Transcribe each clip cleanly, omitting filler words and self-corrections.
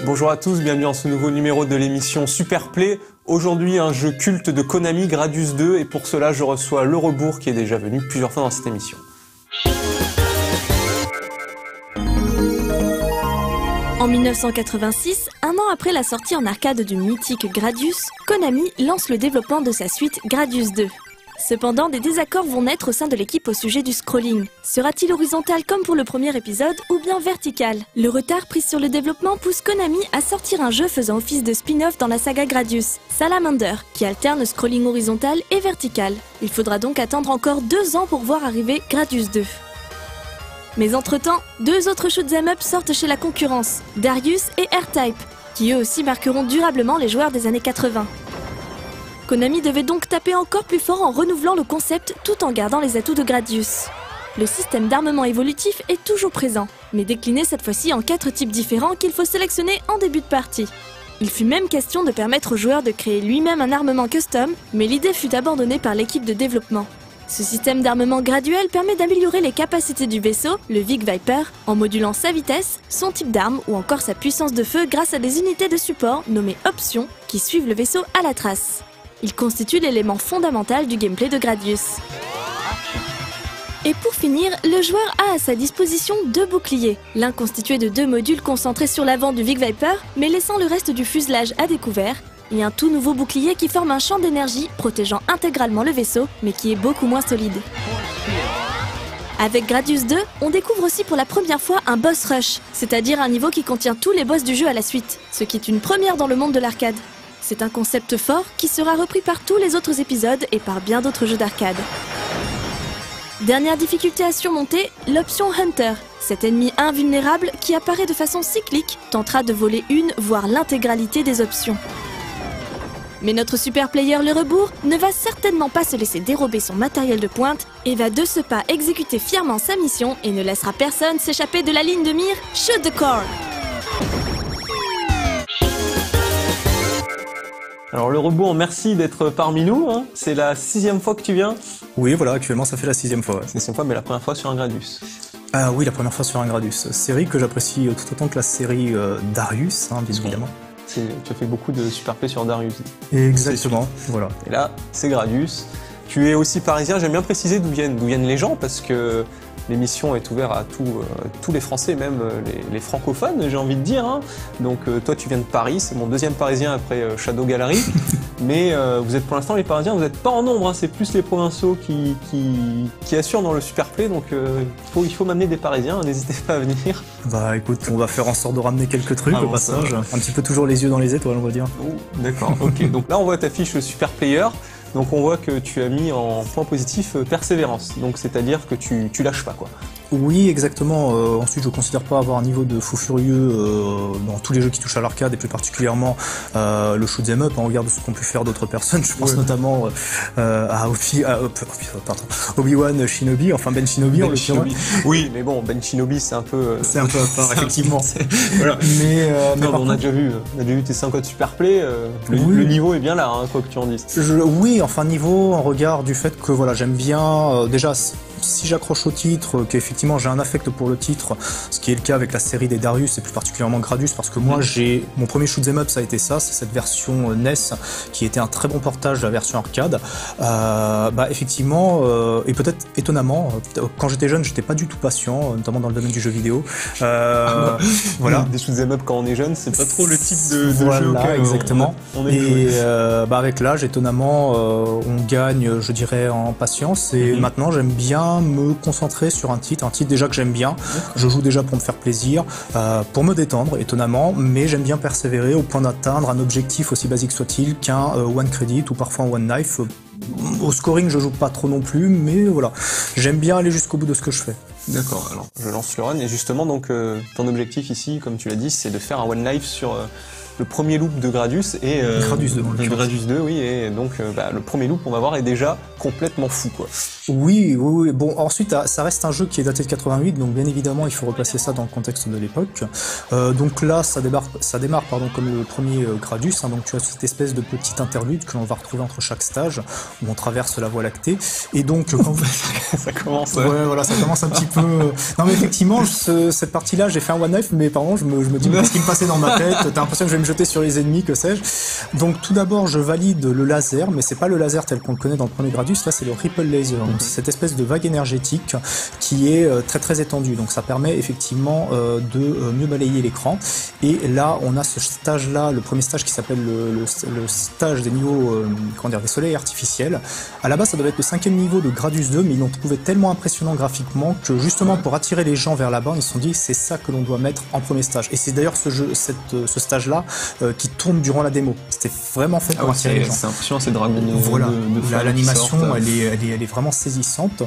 Bonjour à tous, bienvenue dans ce nouveau numéro de l'émission Super Play. Aujourd'hui, un jeu culte de Konami, Gradius 2, et pour cela, je reçois Le Rebours qui est déjà venu plusieurs fois dans cette émission. En 1986, un an après la sortie en arcade du mythique Gradius, Konami lance le développement de sa suite Gradius 2. Cependant, des désaccords vont naître au sein de l'équipe au sujet du scrolling. Sera-t-il horizontal comme pour le premier épisode ou bien vertical? Le retard pris sur le développement pousse Konami à sortir un jeu faisant office de spin-off dans la saga Gradius, Salamander, qui alterne scrolling horizontal et vertical. Il faudra donc attendre encore 2 ans pour voir arriver Gradius 2. Mais entre-temps, 2 autres shoot'em up sortent chez la concurrence, Darius et R-Type, qui eux aussi marqueront durablement les joueurs des années 80. Konami devait donc taper encore plus fort en renouvelant le concept tout en gardant les atouts de Gradius. Le système d'armement évolutif est toujours présent, mais décliné cette fois-ci en 4 types différents qu'il faut sélectionner en début de partie. Il fut même question de permettre au joueur de créer lui-même un armement custom, mais l'idée fut abandonnée par l'équipe de développement. Ce système d'armement graduel permet d'améliorer les capacités du vaisseau, le Vic Viper, en modulant sa vitesse, son type d'arme ou encore sa puissance de feu grâce à des unités de support nommées options qui suivent le vaisseau à la trace. Il constitue l'élément fondamental du gameplay de Gradius. Et pour finir, le joueur a à sa disposition 2 boucliers, l'un constitué de 2 modules concentrés sur l'avant du Vic Viper, mais laissant le reste du fuselage à découvert, et un tout nouveau bouclier qui forme un champ d'énergie protégeant intégralement le vaisseau, mais qui est beaucoup moins solide. Avec Gradius 2, on découvre aussi pour la première fois un boss rush, c'est-à-dire un niveau qui contient tous les boss du jeu à la suite, ce qui est une première dans le monde de l'arcade. C'est un concept fort qui sera repris par tous les autres épisodes et par bien d'autres jeux d'arcade. Dernière difficulté à surmonter, l'option Hunter. Cet ennemi invulnérable qui apparaît de façon cyclique tentera de voler une voire l'intégralité des options. Mais notre super player Le Rebours ne va certainement pas se laisser dérober son matériel de pointe et va de ce pas exécuter fièrement sa mission et ne laissera personne s'échapper de la ligne de mire Shoot the Core. Alors Le Rebours, merci d'être parmi nous, hein. C'est la 6e fois que tu viens? Oui, voilà, actuellement ça fait la 6e fois. Ouais. 6e fois, mais la première fois sur un Gradius. Ah oui, la première fois sur un Gradius. Série que j'apprécie tout autant que la série Darius, hein, bien évidemment. Tu as fait beaucoup de Super Play sur Darius. Exactement, voilà. Et là, c'est Gradius. Tu es aussi parisien, j'aime bien préciser d'où viennent les gens, parce que l'émission est ouverte à tous les Français, même les francophones, j'ai envie de dire. Hein. Donc toi, tu viens de Paris, c'est mon 2e parisien après Shadow Gallery. Mais vous êtes pour l'instant les Parisiens, vous n'êtes pas en nombre, hein, c'est plus les provinciaux qui assurent dans le Super Play. Donc il faut m'amener des Parisiens, n'hésitez pas à venir. Bah écoute, on va faire en sorte de ramener quelques trucs au passage. Un petit peu toujours les yeux dans les étoiles, on va dire. Oh, d'accord, ok. Donc là, on voit ta fiche Super Player. Donc on voit que tu as mis en point positif persévérance, donc c'est-à-dire que tu lâches pas quoi. Oui, exactement. Ensuite, je considère pas avoir un niveau de fou furieux dans tous les jeux qui touchent à l'arcade et plus particulièrement le shoot'em up en regard de ce qu'ont pu faire d'autres personnes. Je pense notamment à Obi-Wan Shinobi, enfin Ben Shinobi en l'occurrence. Oui, mais bon, Ben Shinobi c'est un peu à part effectivement. Voilà. Mais non, on a déjà vu tes 5 codes Super Play. Le niveau est bien là, hein, quoi que tu en dises. Oui, enfin niveau en regard du fait que voilà, j'aime bien déjà. Si j'accroche au titre, qu'effectivement j'ai un affect pour le titre, ce qui est le cas avec la série des Darius et plus particulièrement Gradius, parce que moi mon premier shoot'em up ça a été ça, c'est cette version NES qui était un très bon portage de la version arcade. Effectivement, et peut-être étonnamment, quand j'étais jeune j'étais pas du tout patient, notamment dans le domaine du jeu vidéo. Voilà. Des shoot'em up quand on est jeune, c'est pas trop le type de jeu auquel exactement. Avec l'âge, étonnamment, on gagne, je dirais, en patience et maintenant j'aime bien me concentrer sur un titre déjà que j'aime bien. Je joue déjà pour me faire plaisir, pour me détendre étonnamment, mais j'aime bien persévérer au point d'atteindre un objectif aussi basique soit-il qu'un one credit ou parfois un one knife. Au scoring je joue pas trop non plus, mais voilà, j'aime bien aller jusqu'au bout de ce que je fais. D'accord, alors je lance le run et justement donc ton objectif ici, comme tu l'as dit, c'est de faire un one knife le premier loop de Gradius et Gradius 2, Gradius 2, oui, et donc le premier loop on va voir est déjà complètement fou, quoi. Oui. Bon, ensuite, ça reste un jeu qui est daté de 88, donc bien évidemment, il faut replacer ça dans le contexte de l'époque. Donc là, ça démarre comme le premier Gradius, hein, donc tu as cette espèce de petite interlude que l'on va retrouver entre chaque stage, où on traverse la Voie lactée, et donc ça commence. Ouais, voilà, ça commence un petit peu. Non, mais effectivement, cette partie-là, j'ai fait un one knife, mais pardon, je me dis qu'est-ce qui me passait dans ma tête. T'as l'impression que je vais me jeter sur les ennemis, que sais-je. Donc tout d'abord, je valide le laser, mais c'est pas le laser tel qu'on le connaît dans le premier Gradius. Là, c'est le Ripple Laser. Donc c'est cette espèce de vague énergétique qui est très très étendue. Donc ça permet effectivement de mieux balayer l'écran. Et là, on a ce stage-là, le premier stage qui s'appelle le stage des niveaux, des soleils artificiels. À la base, ça devait être le 5e niveau de Gradius 2, mais ils l'ont trouvé tellement impressionnant graphiquement que justement pour attirer les gens vers là-bas, ils se sont dit c'est ça que l'on doit mettre en premier stage. Et c'est d'ailleurs ce stage-là qui tourne durant la démo. C'était vraiment fait pour attirer les gens. C'est impressionnant ces dragons l'animation, elle est vraiment saisissante.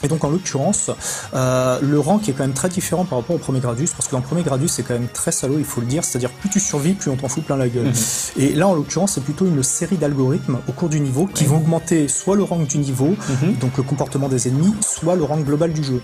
Et donc en l'occurrence, le rank est quand même très différent par rapport au premier Gradius, parce que dans le premier Gradius c'est quand même très salaud, il faut le dire, c'est-à-dire plus tu survis, plus on t'en fout plein la gueule. Et là en l'occurrence c'est plutôt une série d'algorithmes au cours du niveau qui vont augmenter soit le rank du niveau, donc le comportement des ennemis, soit le rank global du jeu.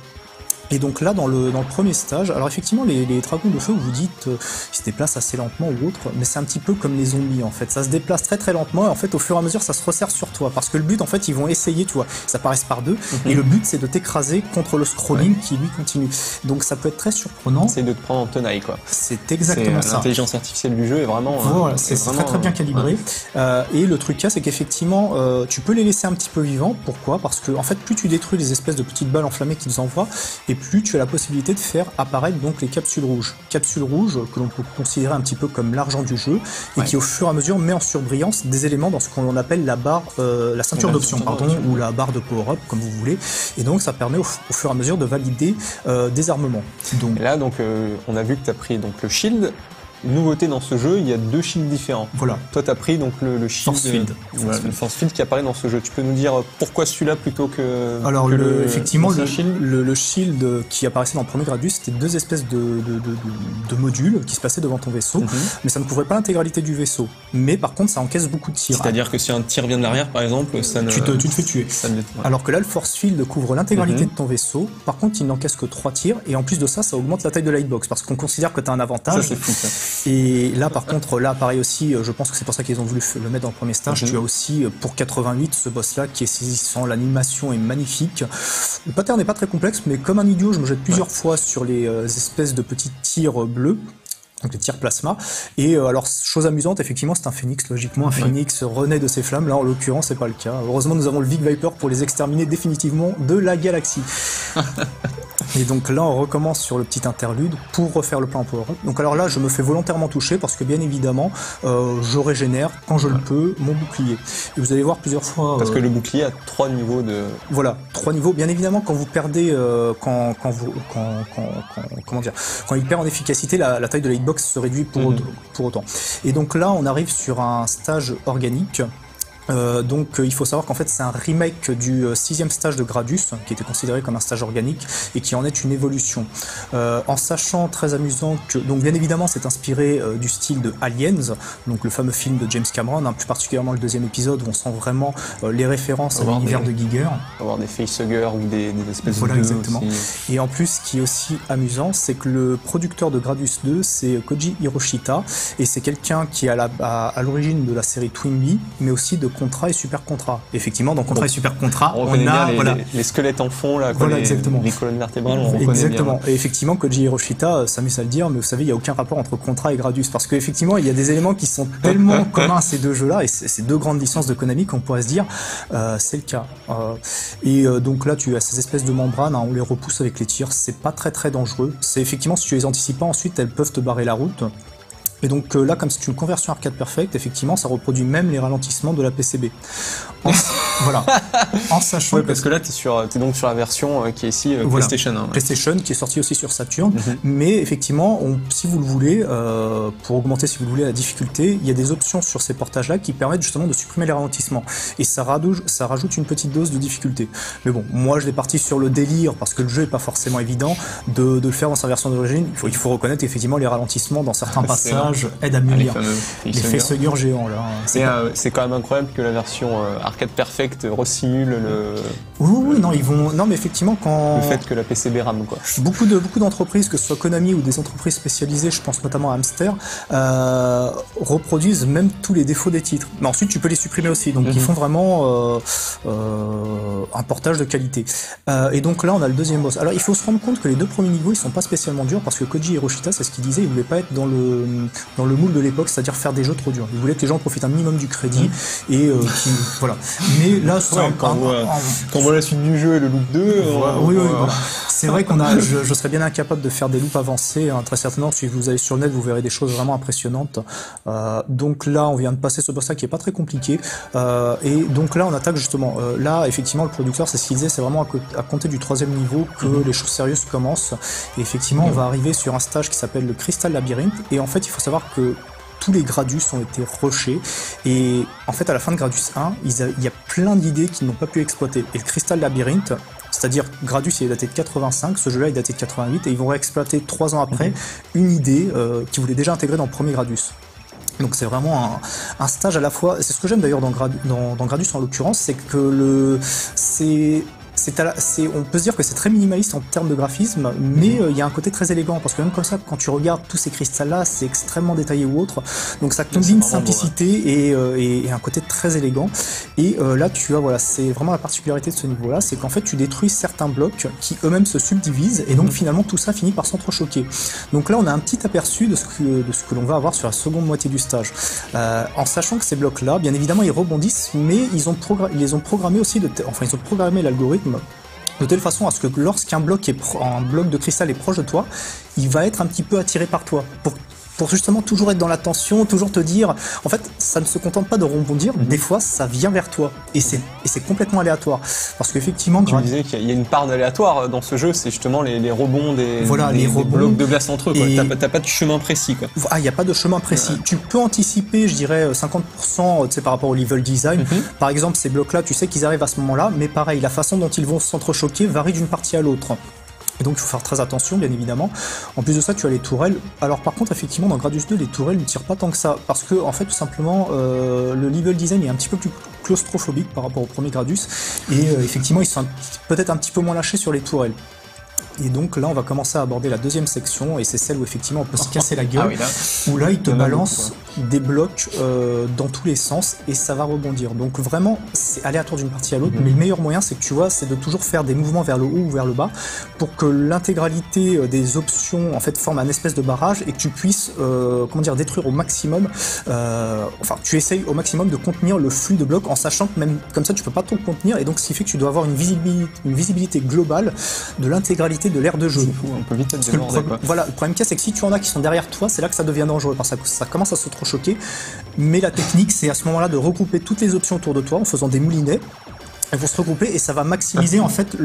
Et donc là, dans le premier stage, alors effectivement, les dragons de feu, vous dites, ils se déplacent assez lentement ou autre, mais c'est un petit peu comme les zombies, en fait. Ça se déplace très très lentement, et en fait, au fur et à mesure, ça se resserre sur toi. Parce que le but, en fait, ils vont essayer, tu vois, ça apparaissent par deux, et le but, c'est de t'écraser contre le scrolling qui, lui, continue. Donc ça peut être très surprenant. C'est de te prendre en tenaille, quoi. C'est exactement ça. L'intelligence artificielle du jeu est vraiment... Voilà, c'est très très bien calibré. Et le truc là, c'est qu'effectivement, tu peux les laisser un petit peu vivants. Pourquoi ? Parce que, en fait, plus tu détruis les espèces de petites balles enflammées qu'ils envoient, et plus tu as la possibilité de faire apparaître donc les capsules rouges. Capsules rouges que l'on peut considérer un petit peu comme l'argent du jeu et qui au fur et à mesure met en surbrillance des éléments dans ce qu'on appelle la barre, la ceinture d'options, ou la barre de power-up comme vous voulez. Et donc ça permet au fur et à mesure de valider des armements. Donc, et là on a vu que tu as pris donc le shield. Nouveauté dans ce jeu, il y a 2 shields différents. Voilà. Toi, t'as pris donc le shield, le Force Field qui apparaît dans ce jeu. Tu peux nous dire pourquoi celui-là plutôt que alors effectivement le shield qui apparaissait dans le premier Gradius, c'était 2 espèces de modules qui se passaient devant ton vaisseau, mais ça ne couvrait pas l'intégralité du vaisseau. Mais par contre, ça encaisse beaucoup de tirs. C'est-à-dire que si un tir vient de l'arrière, par exemple, tu te fais tuer. Alors que là, le Force Field couvre l'intégralité de ton vaisseau. Par contre, il n'encaisse que 3 tirs, et en plus de ça augmente la taille de la hitbox parce qu'on considère que tu as un avantage. Ça, c'est fou, ça. Et là, par contre, pareil aussi, je pense que c'est pour ça qu'ils ont voulu le mettre dans le premier stage. Tu as aussi, pour 88, ce boss-là qui est saisissant, l'animation est magnifique. Le pattern n'est pas très complexe, mais comme un idiot, je me jette plusieurs fois sur les espèces de petits tirs bleus. Donc les tirs plasma. Et alors, chose amusante, effectivement, c'est un phénix. Logiquement, un phénix renaît de ses flammes. Là, en l'occurrence, c'est pas le cas. Heureusement, nous avons le Big Viper pour les exterminer définitivement de la galaxie. Et donc là, on recommence sur le petit interlude pour refaire le plan power-up. Donc alors là, je me fais volontairement toucher parce que bien évidemment, je régénère quand je le peux mon bouclier. Et vous allez voir plusieurs fois. Parce que le bouclier a 3 niveaux de. Voilà, 3 niveaux. Bien évidemment, quand vous perdez, quand il perd en efficacité, la taille de la hitbox se réduit pour autant. Et donc là, on arrive sur un stage organique. Donc il faut savoir qu'en fait c'est un remake du 6e stage de Gradius qui était considéré comme un stage organique et qui en est une évolution, en sachant, très amusant, que donc bien évidemment c'est inspiré du style de Aliens, donc le fameux film de James Cameron, plus particulièrement le 2e épisode où on sent vraiment les références à l'univers de Giger. Avoir des facehuggers ou des espèces voilà, de exactement. Aussi. Et en plus, ce qui est aussi amusant, c'est que le producteur de Gradius 2, c'est Koji Hiroshita, et c'est quelqu'un qui est à l'origine de la série Twinbee, mais aussi de Contra et Super Contra. Effectivement, dans Contra et Super Contra, on a les squelettes en fond, là, voilà, exactement. Les colonnes vertébrales, on reconnaît exactement. bien. Et effectivement, Koji Hiroshita s'amuse à le dire, mais vous savez, il n'y a aucun rapport entre Contra et Gradius, parce qu'effectivement, il y a des éléments qui sont tellement communs à ces 2 jeux-là, et ces 2 grandes licences de Konami qu'on pourrait se dire, c'est le cas. Donc là, tu as ces espèces de membranes, on les repousse avec les tirs, c'est pas très très dangereux. C'est effectivement, si tu les anticipes pas, ensuite elles peuvent te barrer la route. Et donc là, comme c'est une conversion arcade perfect, effectivement, ça reproduit même les ralentissements de la PCB. Voilà. En sachant parce que là, t'es donc sur la version qui est ici PlayStation. Hein, PlayStation, qui est sortie aussi sur Saturn. Mais effectivement, si vous le voulez, pour augmenter, si vous le voulez, la difficulté, il y a des options sur ces portages-là qui permettent justement de supprimer les ralentissements. Et ça rajoute une petite dose de difficulté. Mais bon, moi, je l'ai parti sur le délire, parce que le jeu est pas forcément évident de le faire dans sa version d'origine. Il faut reconnaître effectivement les ralentissements dans certains passages. passages aident à mieux lire. Les facehuggers géants, là. C'est quand même incroyable que la version Arcade Perfect resimule le... Oui, non, ils vont... Non, mais effectivement, quand... Le fait que la PCB rame, quoi. Beaucoup d'entreprises, que ce soit Konami ou des entreprises spécialisées, je pense notamment à Hamster, reproduisent même tous les défauts des titres. Mais ensuite, tu peux les supprimer aussi. Donc, ils font vraiment un portage de qualité. Et donc là, on a le deuxième boss. Alors, il faut se rendre compte que les deux premiers niveaux, ils sont pas spécialement durs, parce que Koji Hiroshita, c'est ce qu'il disait, il voulait pas être dans le moule de l'époque, c'est-à-dire faire des jeux trop durs. Il voulait que les gens profitent un minimum du crédit et voilà. Mais là, quand on voit la suite du jeu et le loop 2, oui. C'est vrai je serais bien incapable de faire des loops avancés, hein, très certainement. Si vous allez sur le net, vous verrez des choses vraiment impressionnantes. Donc là, on vient de passer ce boss-là qui est pas très compliqué. Et donc là, on attaque justement. Là, effectivement, le producteur, c'est ce qu'il disait, c'est vraiment à compter du 3e niveau que les choses sérieuses commencent. Et effectivement, on va arriver sur un stage qui s'appelle le Crystal Labyrinth. Et en fait, il faut savoir que tous les Gradius ont été rushés et en fait à la fin de Gradius 1 il y a plein d'idées qu'ils n'ont pas pu exploiter et le Crystal Labyrinth, c'est-à-dire Gradius il est daté de 85, ce jeu-là est daté de 88 et ils vont réexploiter 3 ans après une idée qu'ils voulaient déjà intégrer dans le premier Gradius. Donc c'est vraiment un stage à la fois, c'est ce que j'aime d'ailleurs dans Gradius en l'occurrence, c'est que on peut se dire que c'est très minimaliste en termes de graphisme, mais il y a un côté très élégant, parce que même comme ça, quand tu regardes tous ces cristals-là, c'est extrêmement détaillé ou autre, donc ça combine simplicité et un côté très élégant. Et là, tu as, voilà, c'est vraiment la particularité de ce niveau-là, c'est qu'en fait, tu détruis certains blocs qui eux-mêmes se subdivisent, et donc finalement, tout ça finit par s'entrechoquer. Donc là, on a un petit aperçu de ce que l'on va avoir sur la seconde moitié du stage. En sachant que ces blocs-là, bien évidemment, ils rebondissent, mais ils ont programmé aussi, ils ont programmé l'algorithme de telle façon à ce que lorsqu'un bloc de cristal est proche de toi, il va être un petit peu attiré par toi pour justement toujours être dans la tension, toujours te dire, en fait, ça ne se contente pas de rebondir, des fois, ça vient vers toi. Et c'est complètement aléatoire. Parce qu'effectivement... Tu disais qu'il y a une part d'aléatoire dans ce jeu, c'est justement les rebonds des blocs de glace entre eux. T'as pas de chemin précis, quoi. Ah, il n'y a pas de chemin précis. Tu peux anticiper, je dirais, 50% par rapport au level design. Par exemple, ces blocs-là, tu sais qu'ils arrivent à ce moment-là, mais pareil, la façon dont ils vont s'entrechoquer varie d'une partie à l'autre. Et donc il faut faire très attention, bien évidemment. En plus de ça, tu as les tourelles. Alors par contre, effectivement, dans Gradius 2, les tourelles ne tirent pas tant que ça, parce que en fait, tout simplement, le level design est un petit peu plus claustrophobique par rapport au premier Gradius, et effectivement, ils sont peut-être un petit peu moins lâchés sur les tourelles. Et donc là, on va commencer à aborder la deuxième section, et c'est celle où effectivement on peut se casser la gueule, où là, il te balance des blocs dans tous les sens, et ça va rebondir. Donc vraiment, c'est aléatoire d'une partie à l'autre, mais le meilleur moyen, c'est que tu vois, c'est de toujours faire des mouvements vers le haut ou vers le bas, pour que l'intégralité des options, en fait, forme un espèce de barrage, et que tu puisses, détruire au maximum, tu essayes au maximum de contenir le flux de blocs, en sachant que même comme ça, tu peux pas tout contenir, et donc ce qui fait que tu dois avoir une visibilité globale de l'intégralité de l'aire de jeu. On peut vite être débordé, quoi. Voilà, le problème c'est que si tu en as qui sont derrière toi, c'est là que ça devient dangereux, parce que ça commence à se trop choquer. Mais la technique, c'est à ce moment-là de regrouper toutes les options autour de toi en faisant des moulinets. Elles vont se regrouper et ça va maximiser en fait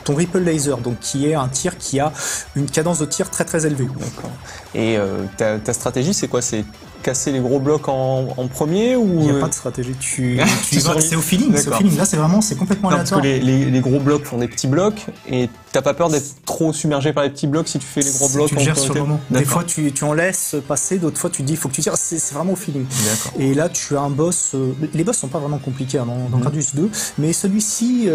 ton Ripple Laser, donc qui est un tir qui a une cadence de tir très très élevée. D'accord. Et ta stratégie, c'est quoi? C'est casser les gros blocs en premier, ou il n'y a pas de stratégie, c'est au feeling, là c'est complètement aléatoire. Parce que les gros blocs font des petits blocs, et t'as pas peur d'être trop submergé par les petits blocs si tu fais les gros blocs? Tu le gères sur le moment. Des fois tu en laisses passer, d'autres fois tu dis il faut que tu tires, c'est vraiment au feeling. Et là tu as un boss, les boss sont pas vraiment compliqués dans Gradius 2, mais celui-ci,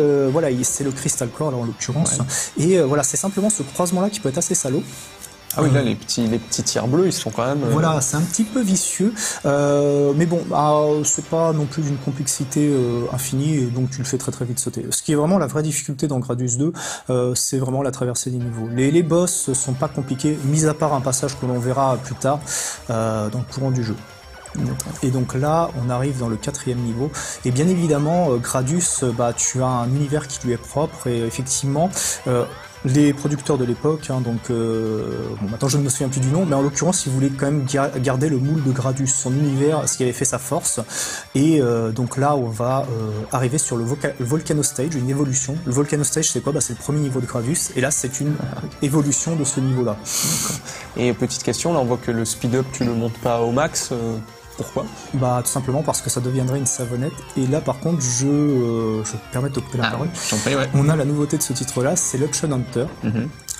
c'est le Crystal Core là en l'occurrence, et voilà, c'est simplement ce croisement là qui peut être assez salaud. Ah oui, là, les petits tirs bleus, ils sont quand même... Voilà, c'est un petit peu vicieux, mais bon, c'est pas non plus d'une complexité infinie, et donc tu le fais très très vite sauter. Ce qui est vraiment la vraie difficulté dans Gradius 2, c'est vraiment la traversée des niveaux. Les boss sont pas compliqués, mis à part un passage que l'on verra plus tard dans le courant du jeu. Et donc là, on arrive dans le 4e niveau, et bien évidemment, Gradius, tu as un univers qui lui est propre, et effectivement... les producteurs de l'époque, maintenant je ne me souviens plus du nom, mais en l'occurrence ils voulaient quand même garder le moule de Gradius, son univers, ce qui avait fait sa force, et donc là on va arriver sur le Volcano Stage, une évolution. Le Volcano Stage c'est quoi? C'est le premier niveau de Gradius, et là c'est une évolution de ce niveau-là. Et petite question, là on voit que le speed-up tu le montes pas au max, pourquoi? Tout simplement parce que ça deviendrait une savonnette, et là par contre je me permets de te couper la parole. On a la nouveauté de ce titre là, c'est l'Option Hunter.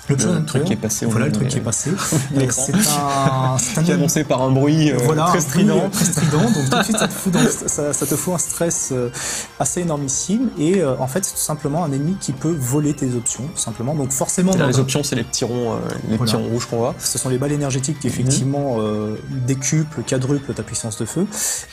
Le truc qui est passé. Voilà le truc qui est passé. C'est un qui est annoncé par un bruit très strident. Très strident. Donc tout de suite, ça te fout un stress assez énormissime. Et en fait, c'est tout simplement un ennemi qui peut voler tes options, tout simplement. Donc forcément. Les options, c'est les petits ronds, petits ronds rouges qu'on voit. Ce sont les balles énergétiques qui effectivement décuplent, quadruplent ta puissance de feu.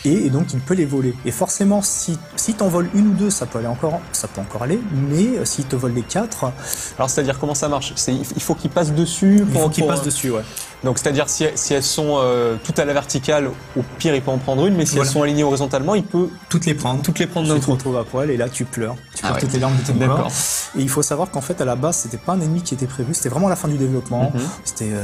Et donc il peut les voler. Et forcément, si t'en voles une ou deux, ça peut encore aller. Mais s'il te vole les 4. Alors c'est-à-dire comment ça marche? Il faut qu'ils passent dessus. Il faut qu'ils passent dessus, ouais. Donc c'est-à-dire si elles sont toutes à la verticale, au pire il peut en prendre une, mais si elles sont alignées horizontalement, il peut toutes les prendre d'un coup. Tu te retrouves à poil et là tu pleures. Tu pleures toutes les larmes de ton corps. Et il faut savoir qu'en fait à la base c'était pas un ennemi qui était prévu, c'était vraiment la fin du développement. C'était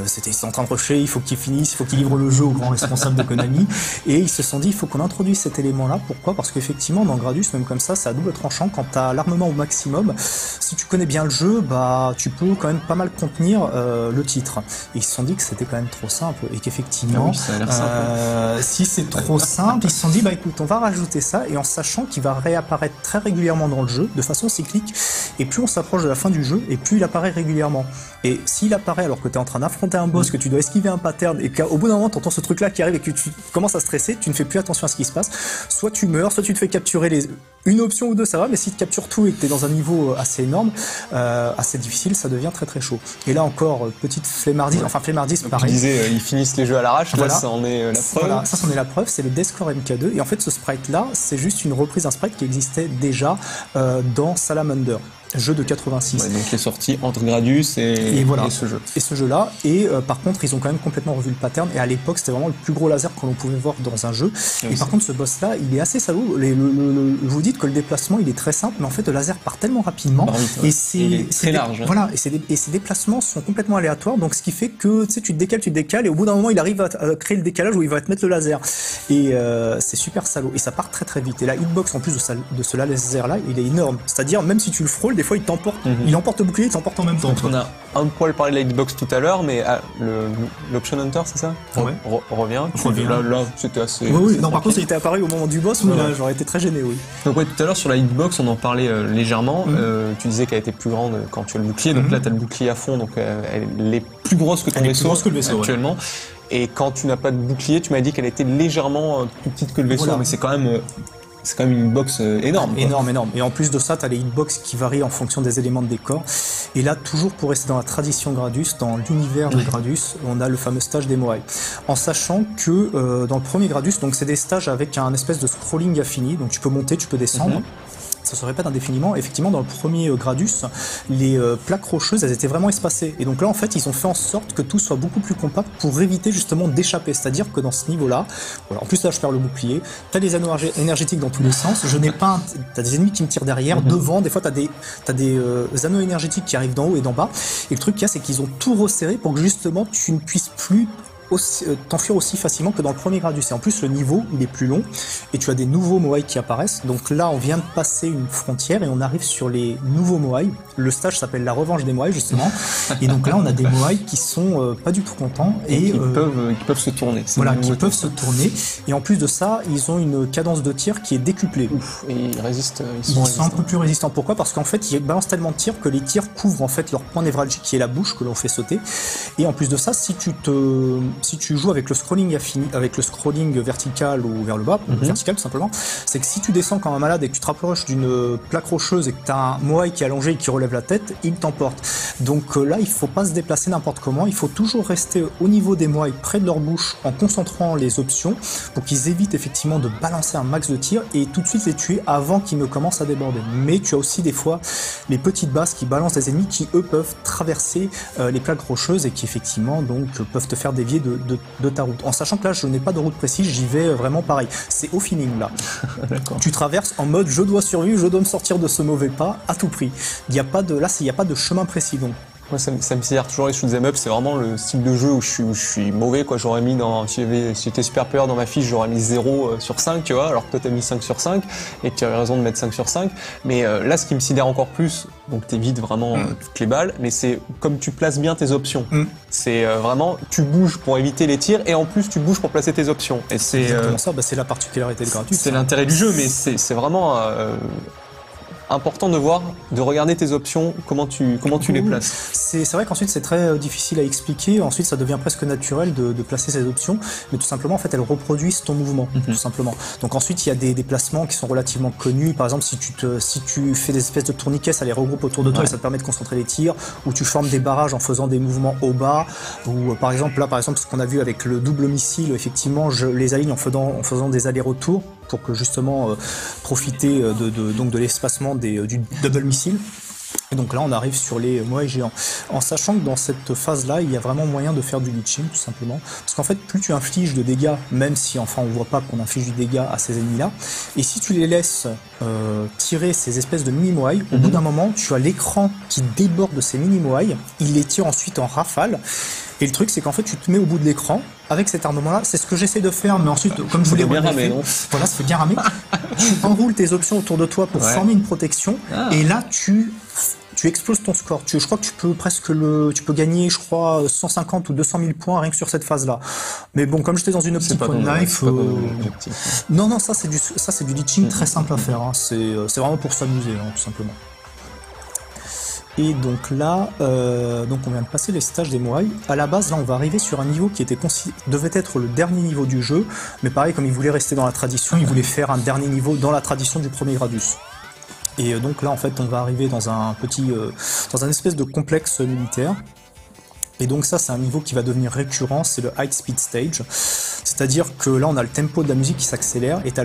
en train de rusher, il faut qu'il finisse, il faut qu'il livre le jeu au grand responsable de Konami. Et ils se sont dit il faut qu'on introduise cet élément-là. Pourquoi? Parce qu'effectivement dans Gradius, même comme ça, c'est à double tranchant. Quand t'as l'armement au maximum, si tu connais bien le jeu, bah tu peux quand même pas mal contenir le titre. Et ils se sont dit que c'était quand même trop simple et qu'effectivement si c'est trop simple, ils se sont dit bah écoute, on va rajouter ça, et en sachant qu'il va réapparaître très régulièrement dans le jeu de façon cyclique, et plus on s'approche de la fin du jeu et plus il apparaît régulièrement. Et s'il apparaît alors que tu es en train d'affronter un boss, que tu dois esquiver un pattern et qu'au bout d'un moment tu entends ce truc là qui arrive et que tu commences à stresser, tu ne fais plus attention à ce qui se passe, soit tu meurs, soit tu te fais capturer une option ou deux, ça va, mais si tu captures tout et que tu es dans un niveau assez énorme, assez difficile, ça devient très très chaud. Et là encore, petite flemmardise, pareil. Tu disais, ils finissent les jeux à l'arrache, voilà. Là ça en est la preuve. Voilà, ça c'en est la preuve, c'est le Deathcore MK2, et en fait ce sprite là, c'est juste une reprise d'un sprite qui existait déjà dans Salamander. Jeu de 86. Ouais, donc qui est sorti entre Gradius et ce jeu. Et ce jeu-là. Et par contre, ils ont quand même complètement revu le pattern. Et à l'époque, c'était vraiment le plus gros laser que l'on pouvait voir dans un jeu. Et par contre, ce boss-là, il est assez salaud. Vous dites que le déplacement, il est très simple, mais en fait, le laser part tellement rapidement. Et c'est très large. Voilà. Et ses déplacements sont complètement aléatoires. Donc, ce qui fait que tu te décales, et au bout d'un moment, il arrive à créer le décalage où il va te mettre le laser. Et c'est super salaud. Et ça part très très vite. Et la hitbox, en plus de ce laser-là, il est énorme. C'est-à-dire, même si tu le frôles, des fois, il t'emporte. Il emporte le bouclier, il t'emporte en même temps. On a un poil parlé de la hitbox tout à l'heure, mais l'Option Hunter, c'est ça? Ouais. Revient. Là, c'était assez. Oui. Non, par contre, il était apparu au moment du boss, mais là, j'aurais été très gêné, oui. Donc, tout à l'heure, sur la hitbox, on en parlait légèrement. Tu disais qu'elle était plus grande quand tu as le bouclier. Donc là, tu as le bouclier à fond, donc elle est plus grosse que ton vaisseau actuellement. Ouais. Et quand tu n'as pas de bouclier, tu m'as dit qu'elle était légèrement plus petite que le vaisseau, mais c'est quand même une box énorme. Énorme. Et en plus de ça, tu as les hitbox qui varient en fonction des éléments de décor. Et là, toujours pour rester dans la tradition Gradius, dans l'univers de Gradius, on a le fameux stage des Moai. En sachant que dans le premier Gradius, donc c'est des stages avec un espèce de scrolling infini. Donc tu peux monter, tu peux descendre. Ça se répète indéfiniment. Effectivement, dans le premier Gradius, les plaques rocheuses, elles étaient vraiment espacées. Et donc là, en fait, ils ont fait en sorte que tout soit beaucoup plus compact pour éviter justement d'échapper. C'est-à-dire que dans ce niveau-là, voilà, en plus là, je perds le bouclier, t'as des anneaux énergétiques dans tous les sens. T'as des ennemis qui me tirent derrière, devant. Des fois, t'as des anneaux énergétiques qui arrivent d'en haut et d'en bas. Et le truc qu'il y a, c'est qu'ils ont tout resserré pour que justement, tu ne puisses plus t'enfuir aussi facilement que dans le premier Gradius. Et en plus, le niveau, il est plus long et tu as des nouveaux Moai qui apparaissent. Donc là, on vient de passer une frontière et on arrive sur les nouveaux Moai. Le stage s'appelle la revanche des Moai, justement. Et donc là, on a des Moai qui sont pas du tout contents et qui peuvent se tourner. Voilà, qui peuvent se tourner. Et en plus de ça, ils ont une cadence de tir qui est décuplée. Et ils résistent. Ils sont un peu plus résistants. Pourquoi? Parce qu'en fait, ils balancent tellement de tirs que les tirs couvrent en fait leur point névralgique qui est la bouche que l'on fait sauter. Et en plus de ça, si tu joues avec le scrolling avec le scrolling vertical ou vers le bas, vertical tout simplement, c'est que si tu descends comme un malade et que tu te rapproches d'une plaque rocheuse et que tu as un Moai qui est allongé et qui relève la tête, il t'emporte. Donc là, il faut pas se déplacer n'importe comment, il faut toujours rester au niveau des Moai, près de leur bouche, en concentrant les options pour qu'ils évitent effectivement de balancer un max de tir et tout de suite les tuer avant qu'ils ne commencent à déborder. Mais tu as aussi des fois les petites basses qui balancent des ennemis qui eux peuvent traverser les plaques rocheuses et qui effectivement donc peuvent te faire dévier de ta route. En sachant que là, je n'ai pas de route précise, j'y vais vraiment pareil. C'est au feeling là. Tu traverses en mode je dois survivre, je dois me sortir de ce mauvais pas à tout prix. Il n'y a pas de chemin précis donc. Moi, ça me sidère toujours les shoot'em up, c'est vraiment le style de jeu où je suis mauvais, quoi. J'aurais mis si j'étais super player dans ma fiche, j'aurais mis 0 sur 5, tu vois, alors que toi t'as mis 5 sur 5, et que tu avais raison de mettre 5 sur 5. Mais là, ce qui me sidère encore plus, donc t'évites vraiment toutes les balles, mais c'est comme tu places bien tes options. C'est vraiment, tu bouges pour éviter les tirs, et en plus tu bouges pour placer tes options. Et c'est exactement ça, c'est la particularité de Gradius. C'est l'intérêt du jeu, mais c'est vraiment... important de regarder tes options, comment tu les places. C'est vrai qu'ensuite c'est très difficile à expliquer, ensuite ça devient presque naturel de placer ces options, mais tout simplement en fait elles reproduisent ton mouvement, tout simplement. Donc ensuite il y a des placements qui sont relativement connus, par exemple si tu fais des espèces de tourniquets, ça les regroupe autour de toi et ça te permet de concentrer les tirs, ou tu formes des barrages en faisant des mouvements au bas, ou par exemple ce qu'on a vu avec le double missile, effectivement je les aligne en faisant des allers-retours pour que justement profiter de l'espacement du double missile. Et donc là on arrive sur les moai géants, en sachant que dans cette phase là il y a vraiment moyen de faire du leeching tout simplement, parce qu'en fait plus tu infliges de dégâts, même si enfin on voit pas qu'on inflige du dégât à ces ennemis là, et si tu les laisses tirer ces espèces de mini moai, au bout d'un moment tu as l'écran qui déborde de ces mini moai, il les tire ensuite en rafale. Et le truc, c'est qu'en fait, tu te mets au bout de l'écran avec cet armement-là. C'est ce que j'essaie de faire, mais ensuite, comme je vous l'ai bien ramé, voilà, ça fait bien ramé. Tu enroules tes options autour de toi pour former une protection, et là, tu exploses ton score. Je crois que tu peux gagner, 150 ou 200 000 points rien que sur cette phase-là. Mais bon, comme j'étais dans une optique one knife, non, ça c'est du leeching très simple à faire. Hein. C'est vraiment pour s'amuser, hein, tout simplement. Et donc là, on vient de passer les stages des moai. À la base, là, on va arriver sur un niveau qui devait être le dernier niveau du jeu, mais pareil, comme il voulait rester dans la tradition, il voulait faire un dernier niveau dans la tradition du premier Gradius. Et donc là, en fait, on va arriver dans un espèce de complexe militaire. Et donc ça, c'est un niveau qui va devenir récurrent, c'est le High Speed Stage. C'est-à-dire que là, on a le tempo de la musique qui s'accélère et t'as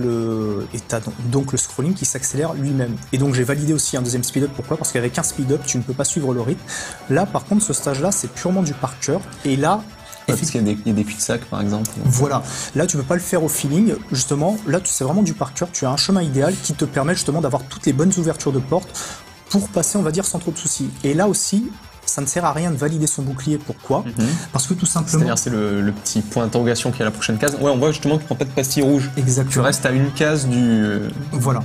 donc le scrolling qui s'accélère lui-même. Et donc j'ai validé aussi un deuxième speed-up. Pourquoi ? Parce qu'avec un speed-up, tu ne peux pas suivre le rythme. Là, par contre, ce stage-là, c'est purement du par cœur. Et là, parce qu'il y a des cul-de-sac, par exemple. Voilà. Là, tu peux pas le faire au feeling. Justement, là, c'est vraiment du par cœur. Tu as un chemin idéal qui te permet justement d'avoir toutes les bonnes ouvertures de porte pour passer, on va dire, sans trop de soucis. Et là aussi, ça ne sert à rien de valider son bouclier. Pourquoi ? Parce que tout simplement... C'est-à-dire, c'est le petit point d'interrogation qui est à la prochaine case. Ouais, on voit justement que tu prends pas de pastille rouge. Exactement. Tu restes à une case de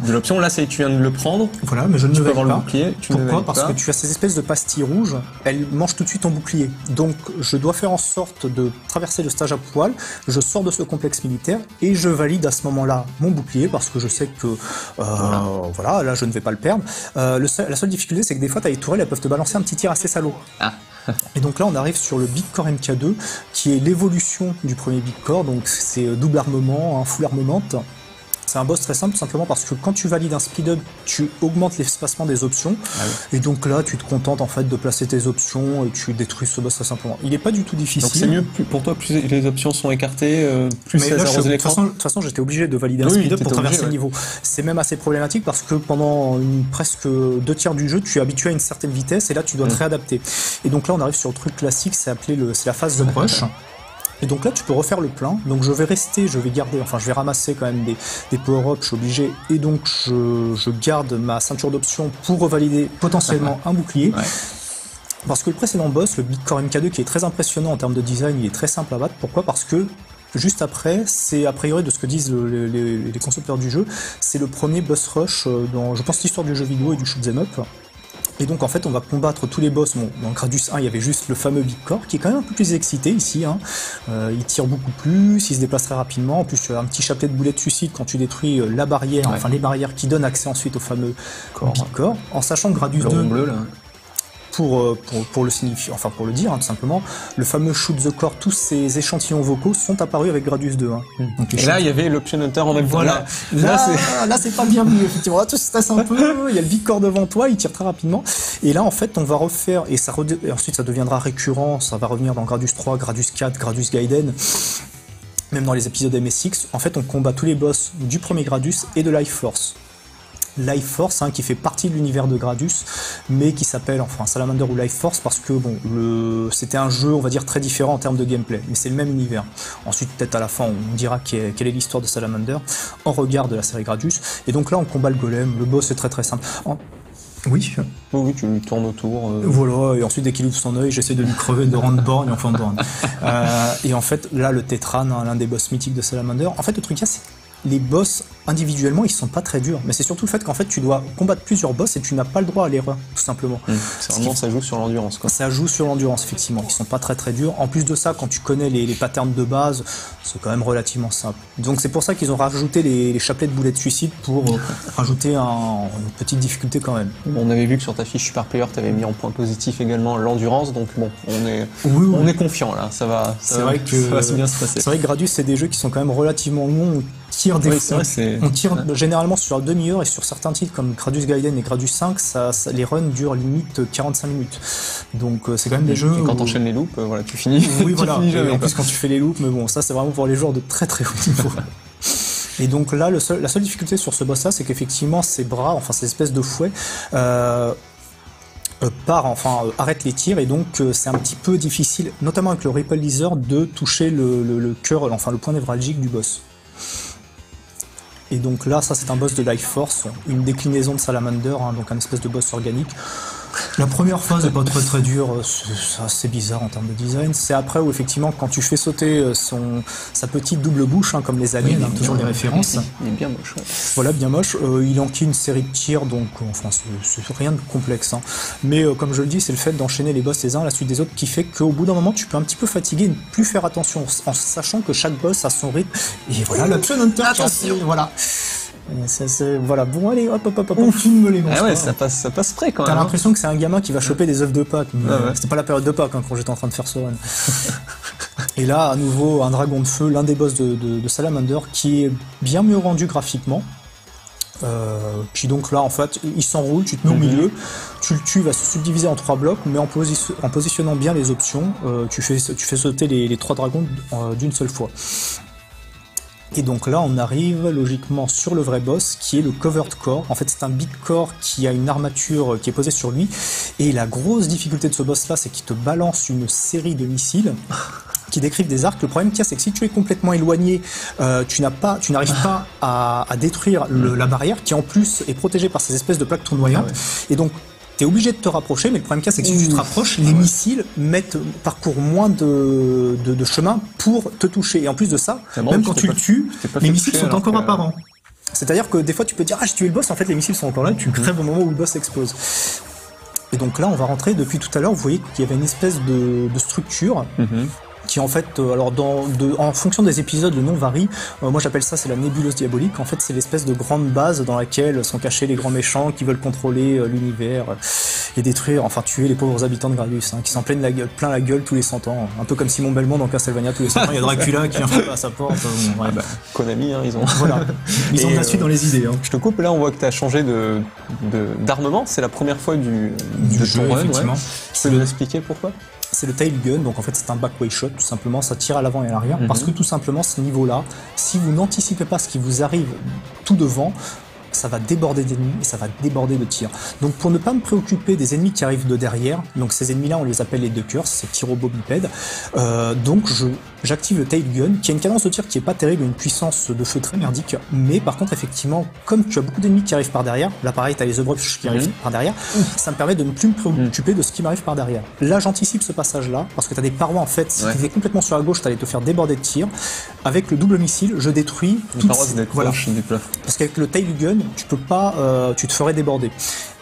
l'option. Là, tu viens de le prendre. Voilà, mais je ne veux pas. Le bouclier. Pourquoi ? Parce que tu as ces espèces de pastilles rouges, elles mangent tout de suite ton bouclier. Donc, je dois faire en sorte de traverser le stage à poil. Je sors de ce complexe militaire et je valide à ce moment-là mon bouclier parce que je sais que, là, je ne vais pas le perdre. La seule difficulté, c'est que des fois, tu as les tourelles, elles peuvent te balancer un petit tir assez salaud. Et donc là on arrive sur le Big Core MK2 qui est l'évolution du premier Big Core, donc c'est double armement, full armament. C'est un boss très simple tout simplement parce que quand tu valides un speed-up, tu augmentes l'espacement des options. Et donc là tu te contentes en fait de placer tes options et tu détruis ce boss très simplement. Il n'est pas du tout difficile. Donc c'est mieux pour toi, plus les options sont écartées, plus ça arrose l'écran. De toute façon j'étais obligé de valider un speed-up pour traverser le niveau. C'est même assez problématique parce que pendant presque 2 tiers du jeu, tu es habitué à une certaine vitesse et là tu dois te réadapter. Et donc là on arrive sur le truc classique, c'est la phase de brush. Et donc là tu peux refaire le plein, donc je vais ramasser quand même des power-ups, je suis obligé, et donc je garde ma ceinture d'options pour revalider potentiellement un bouclier. Parce que le précédent boss, le Big Core MK2 qui est très impressionnant en termes de design, il est très simple à battre. Pourquoi ? Parce que juste après, c'est a priori de ce que disent les concepteurs du jeu, c'est le premier boss rush dans, je pense, l'histoire du jeu vidéo et du shoot'em up. Et donc en fait on va combattre tous les boss. Bon, dans Gradius 1 il y avait juste le fameux Big Core qui est quand même un peu plus excité ici, hein. Il tire beaucoup plus, il se déplace très rapidement, en plus tu as un petit chapelet de boulet de suicide quand tu détruis la barrière, enfin les barrières qui donnent accès ensuite au fameux Big Core, en sachant que Gradius 2... bleu, là. Pour le signifier, enfin pour le dire, hein, tout simplement, le fameux Shoot the Core, tous ces échantillons vocaux sont apparus avec Gradius 2. Hein. Donc, et là, il y avait l'Option Hunter en même temps. Voilà. Là, c'est pas bien mieux, effectivement. Là, tu stresses un peu, il y a le Big Core devant toi, il tire très rapidement. Et là, en fait, on va refaire, et ensuite ça deviendra récurrent, ça va revenir dans Gradius 3, Gradius 4, Gradius Gaiden. Même dans les épisodes MSX, en fait, on combat tous les boss du premier Gradius et de Life Force. Life Force, hein, qui fait partie de l'univers de Gradius, mais qui s'appelle Salamander ou Life Force parce que c'était un jeu, on va dire, très différent en termes de gameplay, mais c'est le même univers. Ensuite, peut-être à la fin, on dira quelle est l'histoire de Salamander en regard de la série Gradius. Et donc là, on combat le golem. Le boss est très très simple. Oui, tu lui tournes autour. Voilà, et ensuite dès qu'il ouvre son œil, j'essaie de lui crever de Randborn et enfin de Born. Et en fait, là, le Tétran, hein, l'un des boss mythiques de Salamander. En fait, le truc là, c'est les boss individuellement ils sont pas très durs, mais c'est surtout le fait qu'en fait tu dois combattre plusieurs boss et tu n'as pas le droit à l'erreur, tout simplement. C'est vraiment, ça joue sur l'endurance, quoi. Ça joue sur l'endurance, effectivement. Ils sont pas très très durs. En plus de ça, quand tu connais les patterns de base, c'est quand même relativement simple. Donc c'est pour ça qu'ils ont rajouté les chapelets de boulets de suicide pour rajouter une petite difficulté quand même. On avait vu que sur ta fiche Super Player, tu avais mis en point positif également l'endurance, donc bon, on est confiant là, ça va bien se passer. C'est vrai que Gradius, c'est des jeux qui sont quand même relativement longs. On tire généralement sur la demi-heure, et sur certains titres comme Gradius Gaiden et Gradius 5, les runs durent limite 45 minutes. Donc c'est quand même des jeux. Et quand t'enchaînes les loops, voilà, tu finis. Oui, voilà. Finis jamais, en plus, quand tu fais les loops, mais bon, ça c'est vraiment pour les joueurs de très très haut niveau. Et donc là, la seule difficulté sur ce boss-là, c'est qu'effectivement, ces bras, enfin ces espèces de fouets, arrête les tirs, et donc c'est un petit peu difficile, notamment avec le Ripple Laser, de toucher le cœur, enfin le point névralgique du boss. Et donc là, ça c'est un boss de Life Force, une déclinaison de Salamander, donc un espèce de boss organique. La première phase est pas très très dure, c'est assez bizarre en termes de design. C'est après où effectivement quand tu fais sauter sa petite double bouche, comme les aliens, toujours les références. Il est bien moche. Ouais. Voilà, bien moche. Il enquille une série de tirs, donc enfin c'est rien de complexe. Mais comme je le dis, c'est le fait d'enchaîner les boss les uns à la suite des autres qui fait qu'au bout d'un moment tu peux un petit peu fatiguer et ne plus faire attention, en sachant que chaque boss a son rythme. Et voilà, l'Action Hunter, attention, voilà. Voilà, bon allez, hop, tu ne me les manges pas. Ça passe près quand même. T'as l'impression que c'est un gamin qui va choper des œufs de Pâques. C'était pas la période de Pâques quand j'étais en train de faire ce run. Et là, à nouveau, un dragon de feu, l'un des boss de Salamander, qui est bien mieux rendu graphiquement. Qui donc là, en fait, il s'enroule, tu te mets au milieu, tu le tues, il va se subdiviser en 3 blocs, mais en positionnant bien les options, tu fais sauter les 3 dragons d'une seule fois. Et donc là, on arrive logiquement sur le vrai boss, qui est le Covered Core. En fait, c'est un Big Core qui a une armature qui est posée sur lui. Et la grosse difficulté de ce boss-là, c'est qu'il te balance une série de missiles qui décrivent des arcs. Le problème qu'il y a, c'est que si tu es complètement éloigné, tu n'arrives pas à détruire la barrière, qui en plus est protégée par ces espèces de plaques tournoyantes. Et donc, t'es obligé de te rapprocher, mais le problème qu'il y a, c'est que si tu te rapproches, les missiles parcourent moins de chemin pour te toucher. Et en plus de ça, même quand tu le tues, les missiles sont encore apparents. C'est-à-dire que des fois, tu peux dire « Ah, j'ai tué le boss », en fait, les missiles sont encore là, tu crèves au moment où le boss explose. Et donc là, on va rentrer, depuis tout à l'heure, vous voyez qu'il y avait une espèce de structure qui en fait, en fonction des épisodes, le nom varie. Moi j'appelle ça, c'est la nébuleuse diabolique. En fait, c'est l'espèce de grande base dans laquelle sont cachés les grands méchants qui veulent contrôler l'univers et détruire, enfin tuer les pauvres habitants de Gradius, qui s'en plein la gueule tous les 100 ans. Un peu comme Simon Belmont dans Castlevania tous les 100 ans. Il y a Dracula qui vient frapper à sa porte. Konami, ils ont... Voilà. Ils ont de la suite dans les idées. Je te coupe, là on voit que tu as changé d'armement. C'est la première fois du jeu, run, effectivement. Tu peux nous expliquer pourquoi ? C'est le tail gun, donc en fait c'est un backway shot, tout simplement, ça tire à l'avant et à l'arrière, parce que tout simplement ce niveau-là, si vous n'anticipez pas ce qui vous arrive tout devant, ça va déborder d'ennemis et ça va déborder de tirs. Donc pour ne pas me préoccuper des ennemis qui arrivent de derrière, donc ces ennemis-là on les appelle les duckers, ces petits robots bipèdes, donc j'active le tail gun qui a une cadence de tir qui est pas terrible, une puissance de feu très merdique, mais par contre effectivement comme tu as beaucoup d'ennemis qui arrivent par derrière, là pareil t'as les Obruch qui arrivent par derrière, ça me permet de ne plus me préoccuper de ce qui m'arrive par derrière. Là j'anticipe ce passage-là parce que t'as des parois en fait, si tu étais complètement sur la gauche t'allais te faire déborder de tir. Avec le double missile je détruis toutes voilà. Parce qu'avec le tail gun tu peux pas, tu te ferais déborder.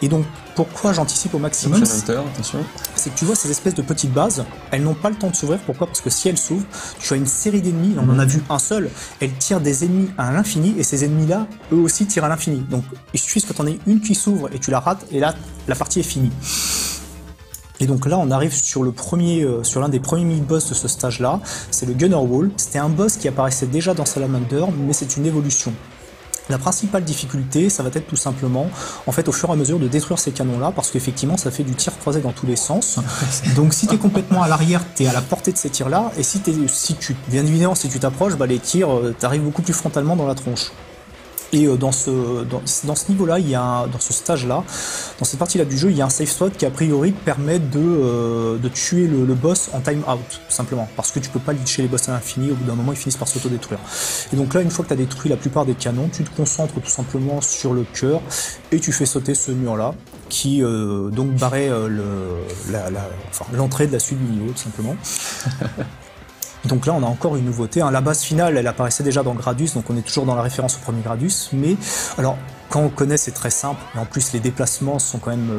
Et donc pourquoi j'anticipe au maximum, c'est que tu vois ces espèces de petites bases, elles n'ont pas le temps de s'ouvrir. Pourquoi ? Parce que si elles s'ouvrent, tu as une série d'ennemis, on en a vu un seul, elles tirent des ennemis à l'infini, et ces ennemis-là, eux aussi tirent à l'infini. Donc il suffit que tu en aies une qui s'ouvre et tu la rates, et là, la partie est finie. Et donc là, on arrive sur l'un des premiers mini-boss de ce stage-là, c'est le Gunner Wall. C'était un boss qui apparaissait déjà dans Salamander, mais c'est une évolution. La principale difficulté, ça va être tout simplement, en fait, au fur et à mesure de détruire ces canons-là, parce qu'effectivement, ça fait du tir croisé dans tous les sens. Donc, si t'es complètement à l'arrière, t'es à la portée de ces tirs-là, et bien évidemment, si tu t'approches, les tirs, t'arrivent beaucoup plus frontalement dans la tronche. Et dans ce niveau-là, dans ce stage-là, dans cette partie-là du jeu, il y a un safe spot qui a priori permet de tuer le boss en time out, simplement. Parce que tu peux pas leacher les boss à l'infini, au bout d'un moment ils finissent par s'auto-détruire. Et donc là, une fois que tu as détruit la plupart des canons, tu te concentres tout simplement sur le cœur et tu fais sauter ce mur-là, qui donc barrait l'entrée de la suite du niveau, tout simplement. Donc là, on a encore une nouveauté. La base finale, elle apparaissait déjà dans Gradius, donc on est toujours dans la référence au premier Gradius. Mais alors, quand on connaît, c'est très simple. Et en plus, les déplacements sont quand même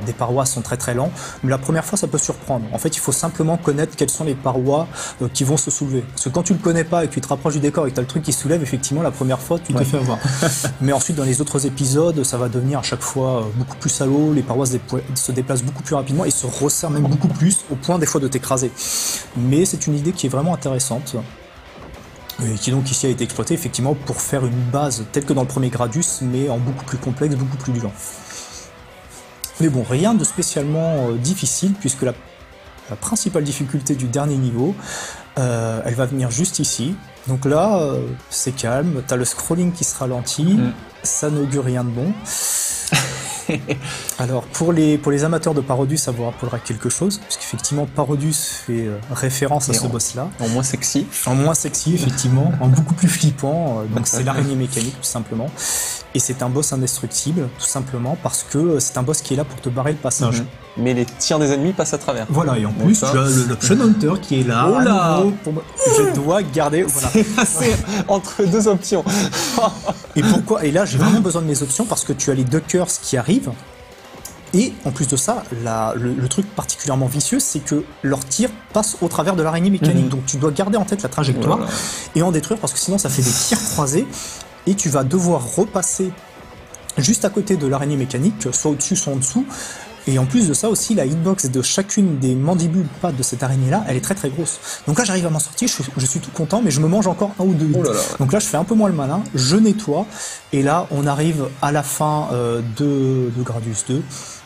des parois sont très très lents. Mais la première fois, ça peut surprendre. En fait, il faut simplement connaître quelles sont les parois qui vont se soulever. Parce que quand tu le connais pas et que tu te rapproches du décor et que tu as le truc qui se soulève, effectivement, la première fois, tu te fais avoir. Mais ensuite, dans les autres épisodes, ça va devenir à chaque fois beaucoup plus salaud. Les parois se déplacent beaucoup plus rapidement et se resserrent même beaucoup plus, au point des fois de t'écraser. Mais c'est une idée qui est vraiment intéressante. Et qui donc ici a été exploité effectivement pour faire une base telle que dans le premier Gradius, mais en beaucoup plus complexe, beaucoup plus lent. Mais bon, rien de spécialement difficile, puisque la principale difficulté du dernier niveau, elle va venir juste ici. Donc là, c'est calme, t'as le scrolling qui se ralentit, ça n'augure rien de bon. Alors pour les amateurs de Parodius, ça vous rappellera quelque chose, puisqu'effectivement Parodius fait référence à ce boss-là. En moins sexy. En moins sexy, effectivement, en beaucoup plus flippant. Donc c'est l'araignée mécanique, tout simplement. Et c'est un boss indestructible, tout simplement, parce que c'est un boss qui est là pour te barrer le passage. Mais les tirs des ennemis passent à travers. Voilà, et en plus, tu as l'Option Hunter qui est là. Oh là, je dois garder. Voilà. C'est entre deux options. Et pourquoi? Et là, j'ai vraiment besoin de mes options parce que tu as les Duckers qui arrivent. Et en plus de ça, le truc particulièrement vicieux, c'est que leur tir passe au travers de l'araignée mécanique. Donc tu dois garder en tête la trajectoire et en détruire parce que sinon ça fait des tirs croisés et tu vas devoir repasser juste à côté de l'araignée mécanique, soit au-dessus, soit en dessous. Et en plus de ça aussi, la hitbox de chacune des mandibules pattes de cette araignée-là, elle est très très grosse. Donc là, j'arrive à m'en sortir, je suis tout content, mais je me mange encore un ou deux hits. Donc là, je fais un peu moins le malin, je nettoie, et là, on arrive à la fin de Gradius 2.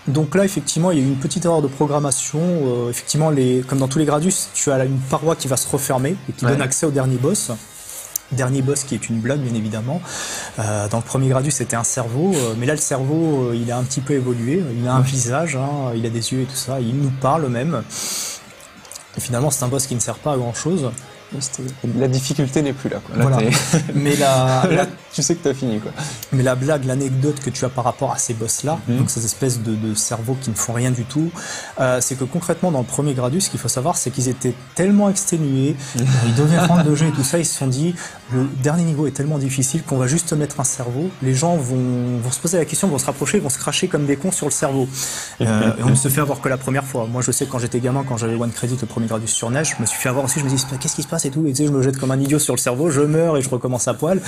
Donc là, effectivement, il y a eu une petite erreur de programmation. Effectivement, comme dans tous les Gradius, tu as une paroi qui va se refermer et qui donne accès au dernier boss. Dernier boss qui est une blague, bien évidemment. Dans le premier Gradius, c'était un cerveau, mais là, le cerveau, il a un petit peu évolué. Il a un visage, il a des yeux et tout ça. Il nous parle même. Et finalement, c'est un boss qui ne sert pas à grand-chose. La difficulté n'est plus là, quoi. Là, voilà. Mais là, tu sais que t'as fini, quoi. Mais la blague, l'anecdote que tu as par rapport à ces boss-là, donc ces espèces de cerveaux qui ne font rien du tout, c'est que concrètement, dans le premier Gradius, ce qu'il faut savoir, c'est qu'ils étaient tellement exténués, ils devaient rendre le jeu et tout ça, ils se sont dit, le dernier niveau est tellement difficile qu'on va juste mettre un cerveau, les gens vont se poser la question, vont se rapprocher, vont se cracher comme des cons sur le cerveau. Et on ne se fait avoir que la première fois. Moi, je sais que quand j'étais gamin, quand j'avais One Credit, le premier Gradius sur NES, je me suis fait avoir aussi, je me dis, qu'est-ce qui se passe et tout, et tu sais, je me jette comme un idiot sur le cerveau, je meurs et je recommence à poil.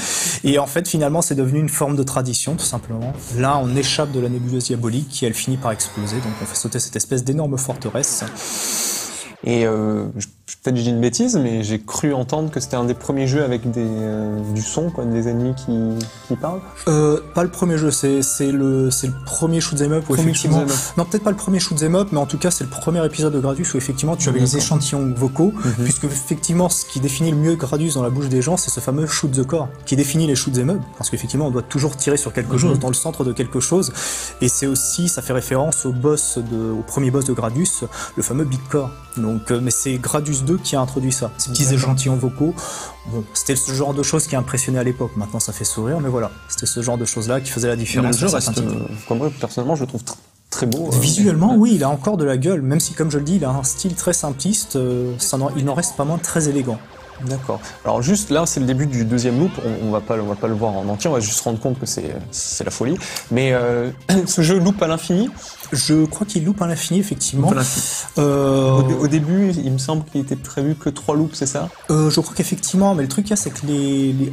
Et en fait, finalement, c'est devenu une forme de tradition, tout simplement. Là, on échappe de la nébuleuse diabolique qui, elle, finit par exploser. Donc, on fait sauter cette espèce d'énorme forteresse. Et peut-être je dis une bêtise, mais j'ai cru entendre que c'était un des premiers jeux avec du son, quoi, des ennemis qui parlent. Pas le premier jeu, c'est le premier shoot'em up où effectivement. Non, peut-être pas le premier shoot'em up, mais en tout cas c'est le premier épisode de Gradius où effectivement tu avais les échantillons vocaux, puisque effectivement ce qui définit le mieux Gradius dans la bouche des gens, c'est ce fameux shoot the core qui définit les shoot'em up, parce qu'effectivement on doit toujours tirer sur quelque chose, dans le centre de quelque chose, et c'est aussi, ça fait référence au premier boss de Gradius, le fameux Big Core. Donc, mais c'est Gradius 2 qui a introduit ça, ces petits échantillons vocaux. Bon, c'était ce genre de choses qui impressionnait à l'époque. Maintenant, ça fait sourire, mais voilà, c'était ce genre de choses-là qui faisait la différence. Le jeu reste, moi, personnellement, je le trouve très beau. Visuellement, oui, il a encore de la gueule, même si, comme je le dis, il a un style très simpliste. Il n'en reste pas moins très élégant. D'accord. Alors juste là, c'est le début du deuxième loop. On va pas le voir en entier. On va juste se rendre compte que c'est la folie. Mais ce jeu loop à l'infini. Je crois qu'il loupe à l'infini, effectivement. Au début, il me semble qu'il était prévu que 3 loops, c'est ça? Je crois qu'effectivement, mais le truc, c'est que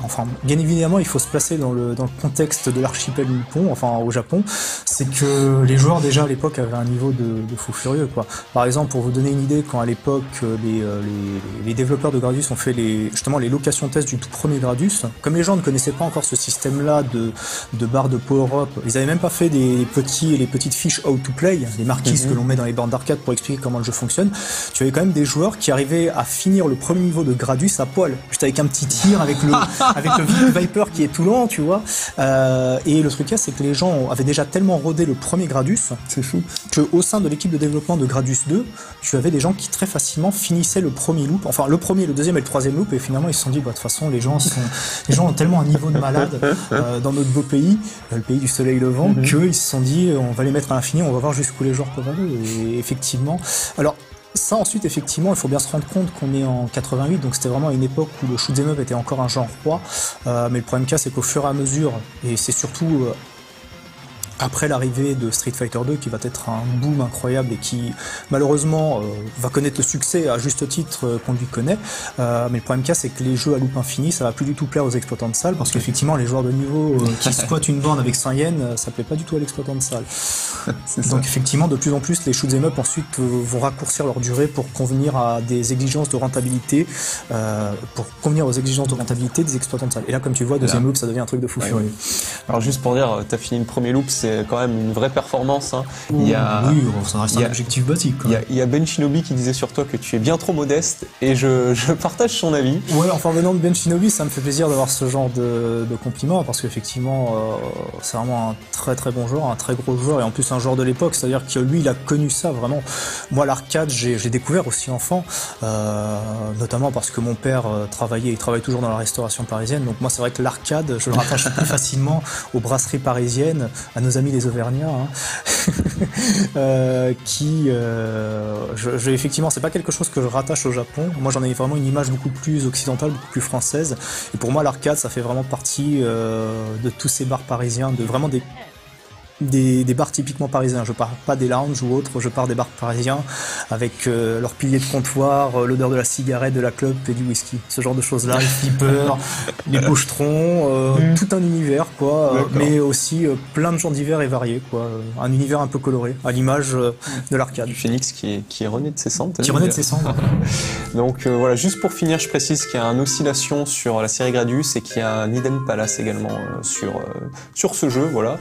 enfin, bien évidemment, il faut se placer dans le contexte de l'archipel nippon, enfin, au Japon. C'est que les joueurs, déjà, à l'époque, avaient un niveau de fou furieux, quoi. Par exemple, pour vous donner une idée, quand à l'époque, les développeurs de Gradius ont fait justement les locations test du tout premier Gradius, comme les gens ne connaissaient pas encore ce système-là de barres de power-up, ils avaient même pas fait les petites fiches how to play, les marquises que l'on met dans les bornes d'arcade pour expliquer comment le jeu fonctionne. Tu avais quand même des joueurs qui arrivaient à finir le premier niveau de Gradius à poil, juste avec un petit tir, avec le Viper qui est tout lent, tu vois. Et le truc c'est que les gens avaient déjà tellement rodé le premier Gradius, c'est fou, que au sein de l'équipe de développement de Gradius 2, tu avais des gens qui très facilement finissaient le premier loop, enfin le premier, le deuxième et le troisième loop, et finalement ils se sont dit, de toute façon, les gens ont tellement un niveau de malade dans notre beau pays, le pays du soleil levant, qu'ils se sont dit, on va les mettre à l'infini, on va voir jusqu'où les joueurs peuvent aller. Et effectivement, alors Ça ensuite effectivement il faut bien se rendre compte qu'on est en 88, donc c'était vraiment une époque où le shoot'em up était encore un genre roi, mais le problème qu'il y a c'est qu'au fur et à mesure, et c'est surtout après l'arrivée de Street Fighter 2 qui va être un boom incroyable et qui malheureusement va connaître le succès à juste titre qu'on lui connaît, mais le problème qu'il y a c'est que les jeux à loop infini ça va plus du tout plaire aux exploitants de salle parce qu'effectivement les joueurs de niveau qui squattent une borne avec 100 yens ça plaît pas du tout à l'exploitant de salle. Donc effectivement de plus en plus les shoot'em up ensuite vont raccourcir leur durée pour convenir à des exigences de rentabilité, des exploitants de salle. Et là comme tu vois deuxième loop ça devient un truc de fou furieux. Alors juste pour dire, t'as fini le premier loop, c'est quand même une vraie performance. Hein. Oui, ça reste un objectif basique. Il y a Ben Shinobi qui disait sur toi que tu es bien trop modeste et je partage son avis. Ouais, enfin venant de Ben Shinobi, ça me fait plaisir d'avoir ce genre de compliments parce qu'effectivement c'est vraiment un très très bon joueur, un très gros joueur et en plus un joueur de l'époque, c'est-à-dire que lui il a connu ça vraiment. Moi l'arcade j'ai découvert aussi enfant, notamment parce que mon père il travaille toujours dans la restauration parisienne, donc moi c'est vrai que l'arcade je le rattache plus facilement aux brasseries parisiennes, à nos amis les Auvergnats, effectivement, c'est pas quelque chose que je rattache au Japon. Moi, j'en ai vraiment une image beaucoup plus occidentale, beaucoup plus française. Et pour moi, l'arcade, ça fait vraiment partie de tous ces bars parisiens, de vraiment des bars typiquement parisiens. Je parle pas des lounges ou autres, je parle des bars parisiens avec leurs piliers de comptoir, l'odeur de la cigarette, de la clope et du whisky. Ce genre de choses-là, les flippers, les pochetrons, tout un univers quoi, mais aussi plein de gens divers et variés quoi. Un univers un peu coloré, à l'image de l'arcade. Du Phoenix qui est rené de ses cendres. Qui renaît de ses cendres. Donc voilà, juste pour finir, je précise qu'il y a un Oscillation sur la série Gradius et qu'il y a un Hidden Palace également sur ce jeu, voilà.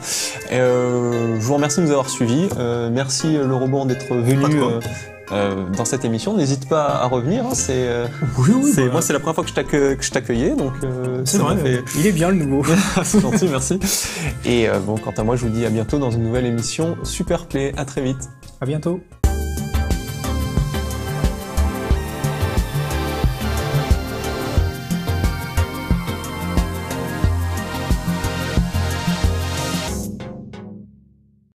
Je vous remercie de nous avoir suivis. Merci le robot d'être venu dans cette émission. N'hésite pas à revenir. Hein, moi, c'est la première fois que je t'accueillais, donc c'est vrai. Il est bien le nouveau. C'est gentil, merci. Et quant à moi, je vous dis à bientôt dans une nouvelle émission Super Play. À très vite. À bientôt.